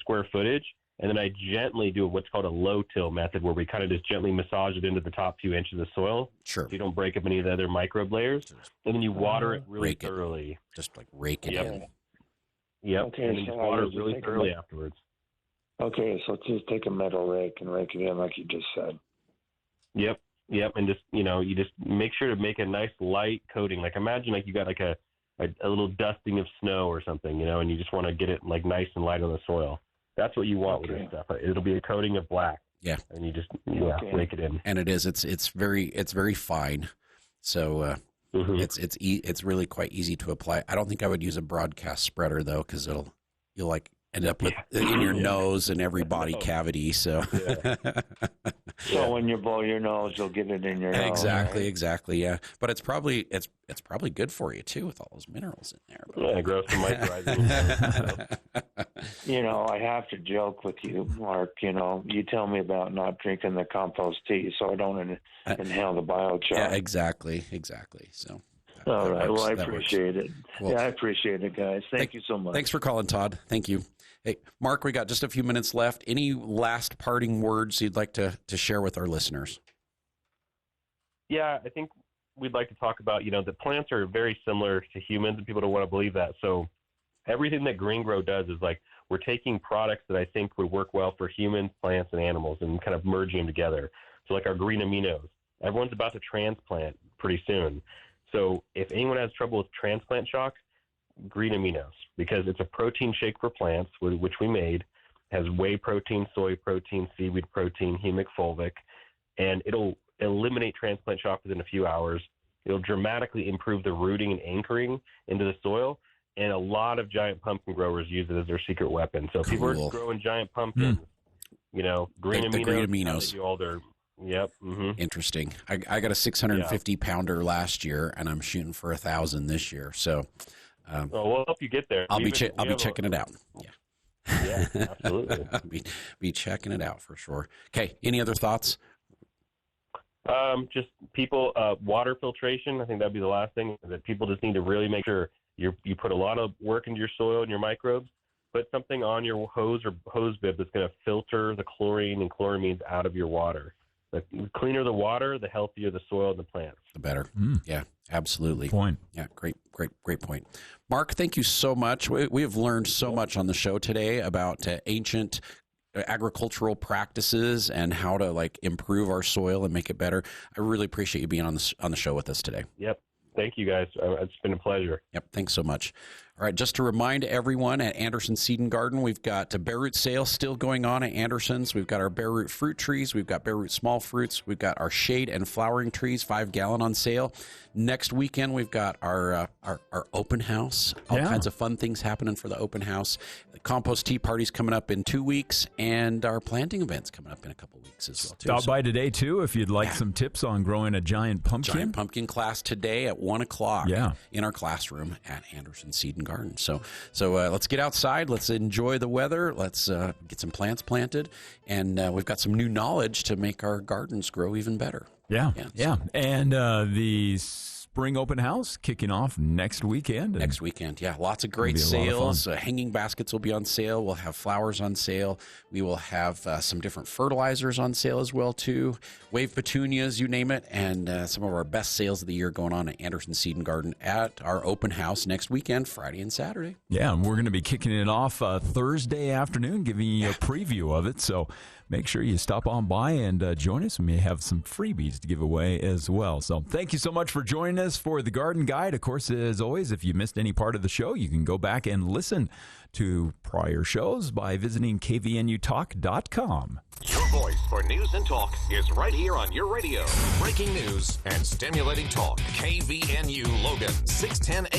square footage, and then I gently do what's called a low till method, where we kind of just gently massage it into the top few inches of soil. Sure. So you don't break up any of the other microbe layers, and then you water it really thoroughly. Just like rake it in. Yep. Okay, and then just water it really thoroughly afterwards. Okay, so just take a metal rake and rake it in like you just said. Yep, and just you just make sure to make a nice light coating. Like imagine like you got like a little dusting of snow or something, and you just want to get it like nice and light on the soil. That's what you want with this stuff. It'll be a coating of black. Yeah, and you just rake it in. And it is. It's very fine. So it's really quite easy to apply. I don't think I would use a broadcast spreader though, because you'll like end up with in your nose and every body cavity. So, so when you blow your nose, you'll get it in your nose. Exactly. Yeah, but it's probably good for you too with all those minerals in there. Yeah, grow some mycorrhizal. I have to joke with you, Mark. You tell me about not drinking the compost tea, so I don't inhale the biochar. Yeah, exactly. So. All right. Well, I appreciate it. Well, I appreciate it, guys. Thank you so much. Thanks for calling, Todd. Thank you. Hey, Mark, we got just a few minutes left. Any last parting words you'd like to share with our listeners? Yeah, I think we'd like to talk about, that plants are very similar to humans, and people don't want to believe that. So everything that Green Gro does is like we're taking products that I think would work well for humans, plants, and animals and kind of merging them together. So like our green aminos. Everyone's about to transplant pretty soon. So if anyone has trouble with transplant shock, green aminos, because it's a protein shake for plants, which we made, has whey protein, soy protein, seaweed protein, humic fulvic, and it'll eliminate transplant shock within a few hours. It'll dramatically improve the rooting and anchoring into the soil, and a lot of giant pumpkin growers use it as their secret weapon. So people are growing giant pumpkins, green aminos. The green aminos. They do all their Yep. Mm-hmm. Interesting. I got a 650 pounder last year, and I'm shooting for 1,000 this year. So, we'll help you get there. I'll be checking it out. Yeah, absolutely. I'll be checking it out for sure. Okay. Any other thoughts? Just people, water filtration. I think that'd be the last thing. That people just need to really make sure you put a lot of work into your soil and your microbes. Put something on your hose or hose bib that's going to filter the chlorine and chloramines out of your water. The cleaner the water, the healthier the soil and the plants. The better. Yeah, absolutely. Good point. Yeah, great point. Mark, thank you so much. We have learned so much on the show today about ancient agricultural practices and how to like improve our soil and make it better. I really appreciate you being on the show with us today. Yep. Thank you, guys. It's been a pleasure. Yep. Thanks so much. All right. Just to remind everyone, at Anderson Seed and Garden, we've got a bare root sale still going on at Anderson's. We've got our bare root fruit trees. We've got bare root small fruits. We've got our shade and flowering trees, 5-gallon on sale. Next weekend, we've got our open house. All kinds of fun things happening for the open house. The compost tea party's coming up in 2 weeks, and our planting event's coming up in a couple weeks as well, too. Stop by today, too, if you'd like some tips on growing a giant pumpkin. Giant pumpkin class today at 1 o'clock in our classroom at Anderson Seed and Garden. So let's get outside. Let's enjoy the weather. Let's get some plants planted. And we've got some new knowledge to make our gardens grow even better. Yeah. And the spring open house kicking off next weekend. Lots of great sales. Hanging baskets will be on sale. We'll have flowers on sale. We will have some different fertilizers on sale as well, too. Wave petunias, you name it. And some of our best sales of the year going on at Anderson Seed and Garden at our open house next weekend, Friday and Saturday. Yeah, and we're going to be kicking it off Thursday afternoon, giving you a preview of it. So make sure you stop on by and join us. We may have some freebies to give away as well. So thank you so much for joining us for the Garden Guide. Of course, as always, if you missed any part of the show, you can go back and listen to prior shows by visiting kvnutalk.com. Your voice for news and talk is right here on your radio. Breaking news and stimulating talk. KVNU Logan, 610 AM.